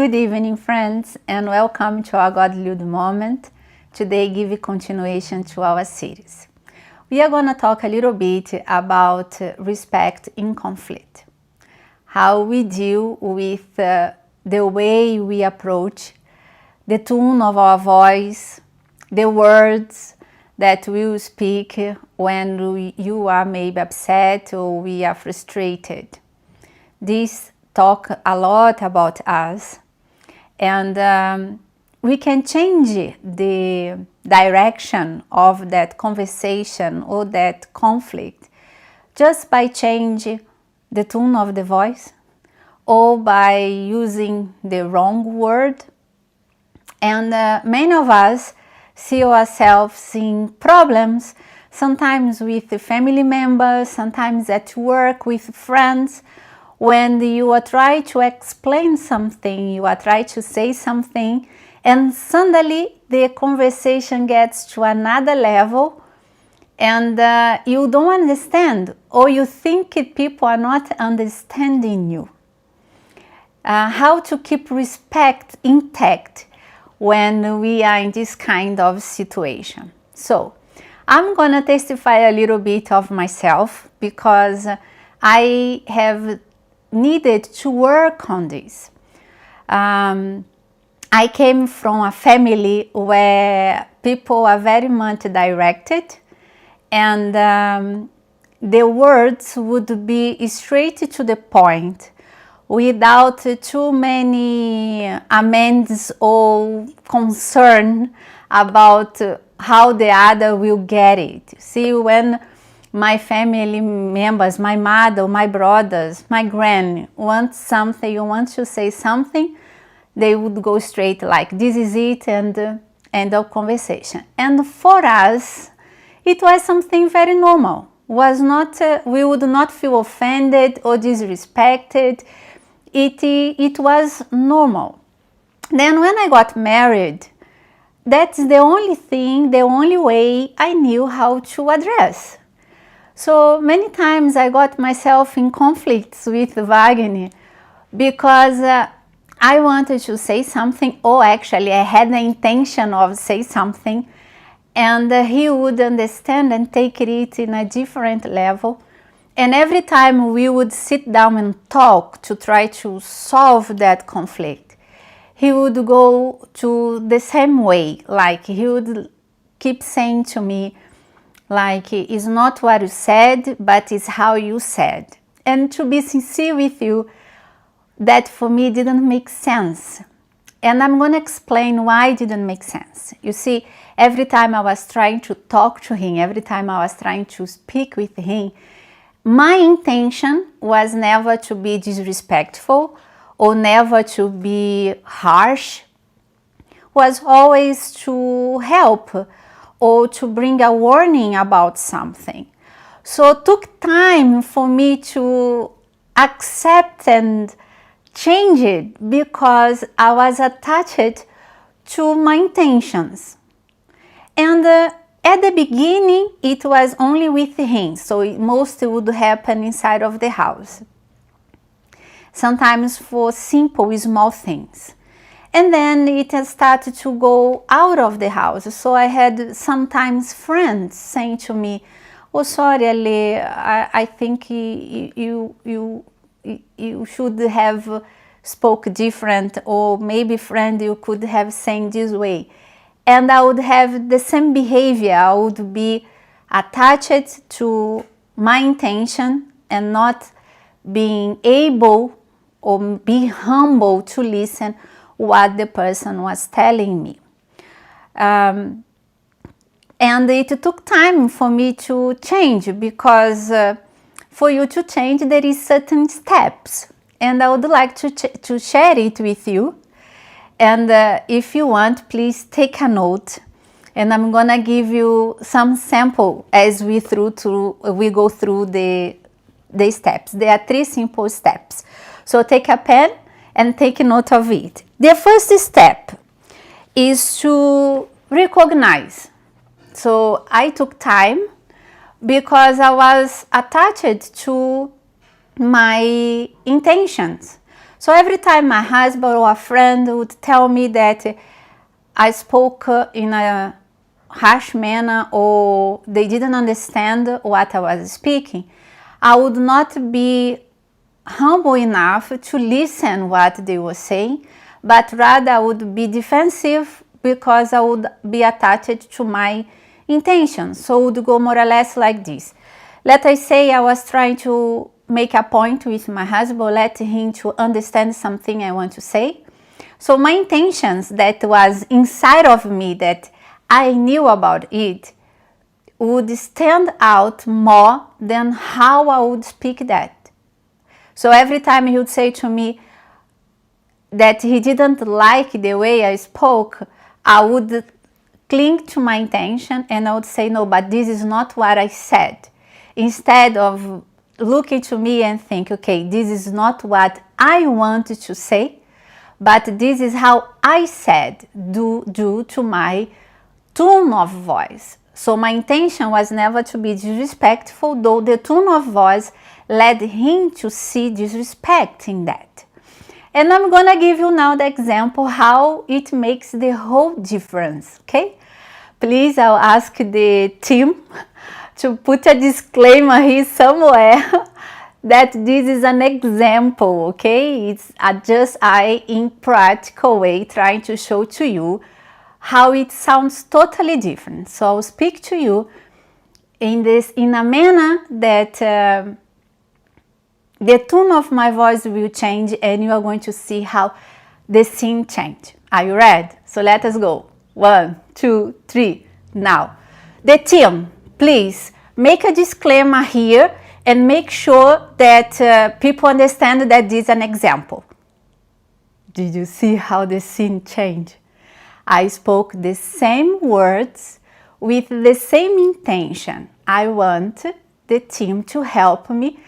Good evening, friends, and welcome to our Godllywood moment. Today, give continuation to our series. We are going to talk a little bit about respect in conflict. How we deal with the way we approach, the tone of our voice, the words that we will speak when you are maybe upset or we are frustrated. This talk a lot about us, and we can change the direction of that conversation or that conflict just by changing the tone of the voice or by using the wrong word. And many of us see ourselves in problems, sometimes with the family members, sometimes at work with friends. When you are trying to explain something, you are trying to say something, and suddenly the conversation gets to another level, and you don't understand, or you think people are not understanding you. How to keep respect intact when we are in this kind of situation. So, I'm gonna testify a little bit of myself because I have needed to work on this. I came from a family where people are very much directed, and the words would be straight to the point without too many amends or concern about how the other will get it. See, when my family members, my mother, my brothers, my granny want something, you want to say something, they would go straight like, this is it, and end of conversation. And for us, it was something very normal. Was not, we would not feel offended or disrespected. It was normal. Then when I got married, that's the only thing, the only way I knew how to address. So many times I got myself in conflicts with Wagner because I wanted to say something, or actually I had the intention of say something, and he would understand and take it in a different level. And every time we would sit down and talk to try to solve that conflict, he would go to the same way, like he would keep saying to me, like, it's not what you said, but it's how you said. And to be sincere with you, that for me didn't make sense. And I'm going to explain why it didn't make sense. You see, every time I was trying to talk to him, every time I was trying to speak with him, my intention was never to be disrespectful or never to be harsh, was always to help or to bring a warning about something. So it took time for me to accept and change it because I was attached to my intentions. And at the beginning, it was only with him, so most would happen inside of the house. Sometimes for simple, small things. And then it has started to go out of the house. So I had sometimes friends saying to me, oh, sorry, Ale, I think you should have spoke different, or maybe friend, you could have said this way. And I would have the same behavior. I would be attached to my intention and not being able or be humble to listen what the person was telling me. And it took time for me to change because for you to change there is certain steps, and I would like to share it with you. And if you want, please take a note, and I'm gonna give you some sample as we go through the steps. There are 3 simple steps, so take a pen and take note of it. The first step is to recognize. So I took time because I was attached to my intentions. So every time my husband or a friend would tell me that I spoke in a harsh manner or they didn't understand what I was speaking, I would not be humble enough to listen what they were saying, but rather I would be defensive because I would be attached to my intention. So it would go more or less like this. Let us say I was trying to make a point with my husband, let him to understand something I want to say. So my intentions that was inside of me that I knew about it would stand out more than how I would speak that. So every time he would say to me that he didn't like the way I spoke, I would cling to my intention and I would say, no, but this is not what I said. Instead of looking to me and think, okay, this is not what I wanted to say, but this is how I said due to my tone of voice. So my intention was never to be disrespectful, though the tone of voice led him to see disrespect in that. And I'm gonna give you now the example how it makes the whole difference, okay? Please, I'll ask the team to put a disclaimer here somewhere that this is an example, okay? It's just I, in practical way, trying to show to you how it sounds totally different. So I'll speak to you in a manner that the tone of my voice will change and you are going to see how the scene change. Are you ready? So let us go. 1, 2, 3, now. The team, please make a disclaimer here and make sure that people understand that this is an example. Did you see how the scene changed? I spoke the same words with the same intention. I want the team to help me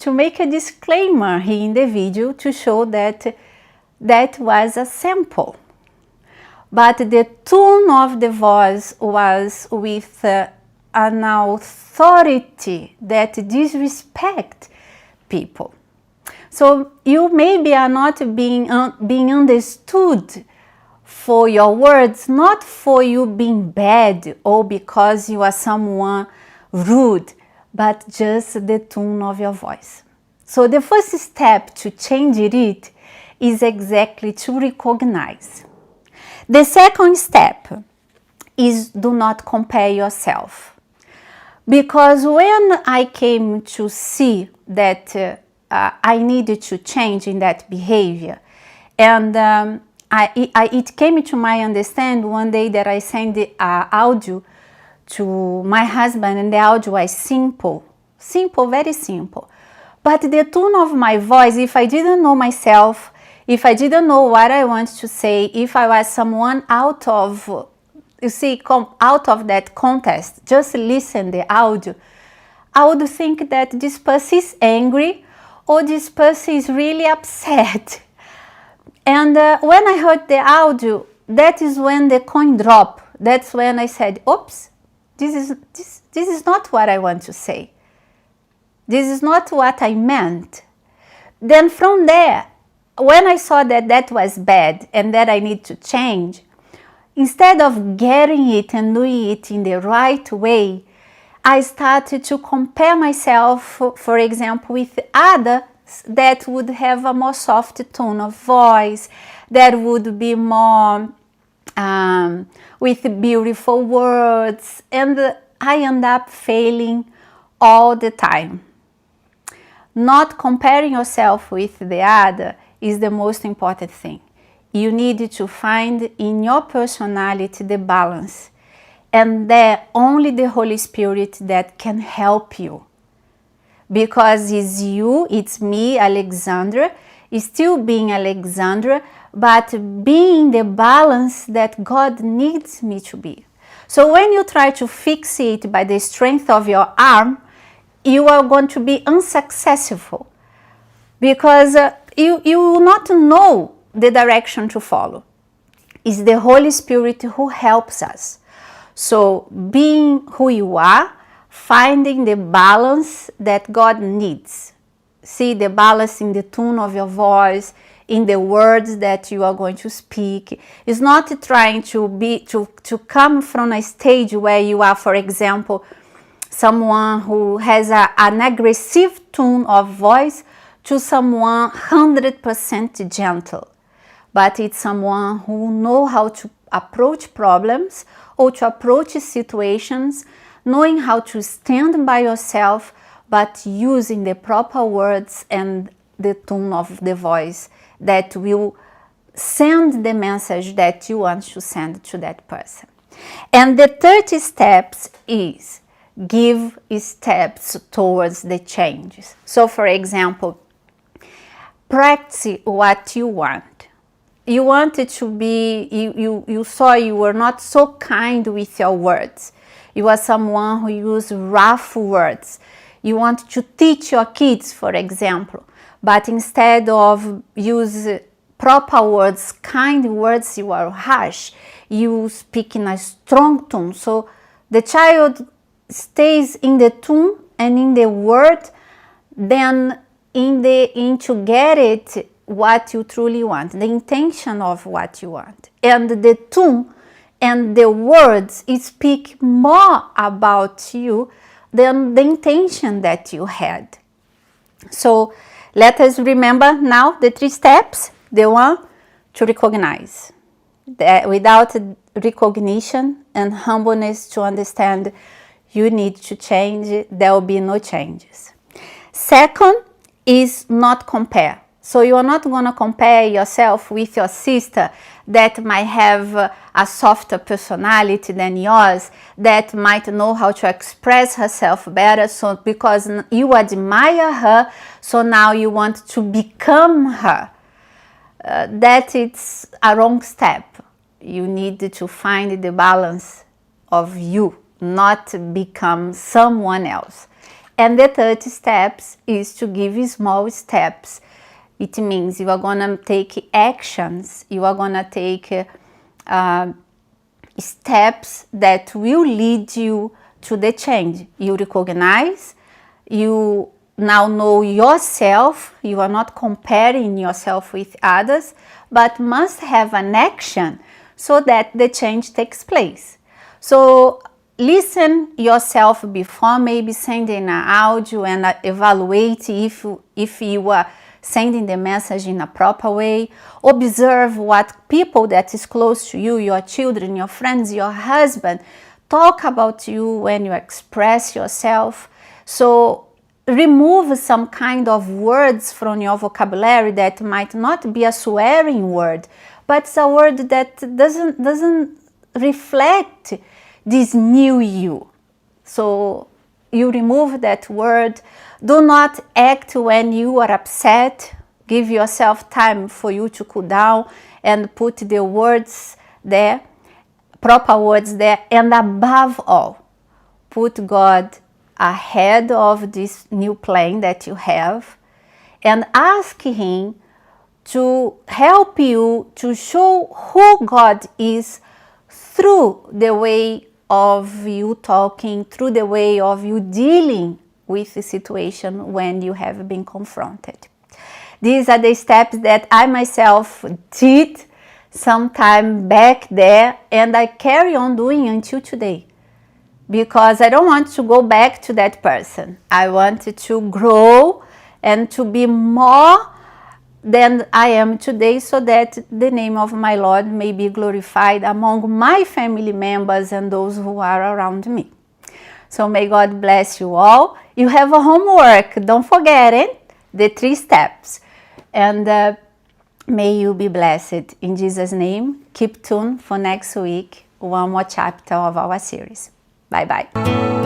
to make a disclaimer here in the video to show that that was a sample. But the tone of the voice was with an authority that disrespect people. So you maybe are not being understood for your words, not for you being bad or because you are someone rude, but just the tone of your voice. So the first step to change it is exactly to recognize. The second step is do not compare yourself. Because when I came to see that I needed to change in that behavior, and it came to my understanding one day that I sent the audio to my husband, and the audio was simple, very simple. But the tone of my voice, if I didn't know myself, if I didn't know what I want to say, if I was someone out of that context, just listen the audio, I would think that this person is angry or this person is really upset. And when I heard the audio, that is when the coin dropped. That's when I said, oops, this is not what I want to say. This is not what I meant. Then from there, when I saw that that was bad and that I need to change, instead of getting it and doing it in the right way, I started to compare myself, for example, with others that would have a more soft tone of voice, that would be more with beautiful words, and I end up failing all the time. Not comparing yourself with the other is the most important thing. You need to find in your personality the balance, and there only the Holy Spirit that can help you. Because it's you, it's me, Alexandra, it's still being Alexandra, but being the balance that God needs me to be. So when you try to fix it by the strength of your arm, you are going to be unsuccessful, because you will not know the direction to follow. It's the Holy Spirit who helps us. So being who you are, finding the balance that God needs. See the balance in the tone of your voice, in the words that you are going to speak. It's not trying to come from a stage where you are, for example, someone who has an aggressive tone of voice to someone 100% gentle. But it's someone who knows how to approach problems or to approach situations, knowing how to stand by yourself, but using the proper words and the tone of the voice that will send the message that you want to send to that person. And the third steps is give steps towards the changes. So for example, practice what you want. You wanted to be, you saw you were not so kind with your words. You are someone who used rough words. You want to teach your kids, for example, but instead of use proper words, kind words, you are harsh. You speak in a strong tone. So the child stays in the tone and in the word, then in to get it what you truly want, the intention of what you want. And the tone and the words speak more about you than the intention that you had. So let us remember now the 3 steps. The one, to recognize. That without recognition and humbleness to understand you need to change, there will be no changes. Second is not compare. So you are not going to compare yourself with your sister that might have a softer personality than yours, that might know how to express herself better, so because you admire her, so now you want to become her. That it's a wrong step. You need to find the balance of you, not become someone else. And the third steps is to give small steps. It means you are going to take actions, you are going to take steps that will lead you to the change. You recognize, you now know yourself, you are not comparing yourself with others, but must have an action so that the change takes place. So listen yourself before maybe sending an audio and evaluate if you are sending the message in a proper way. Observe what people that is close to you, your children, your friends, your husband, talk about you when you express yourself. So remove some kind of words from your vocabulary that might not be a swearing word, but it's a word that doesn't reflect this new you. So you remove that word. Do not act when you are upset. Give yourself time for you to cool down and put the words there, proper words there. And above all, put God ahead of this new plan that you have and ask Him to help you to show who God is through the way of you talking, through the way of you dealing with the situation when you have been confronted. These are the steps that I myself did some time back there, and I carry on doing until today, because I don't want to go back to that person. I want to grow and to be more than I am today, so that the name of my Lord may be glorified among my family members and those who are around me. So may God bless you all. You have a homework, don't forget it, the 3 steps. And may you be blessed. In Jesus' name, keep tuned for next week, one more chapter of our series. Bye-bye.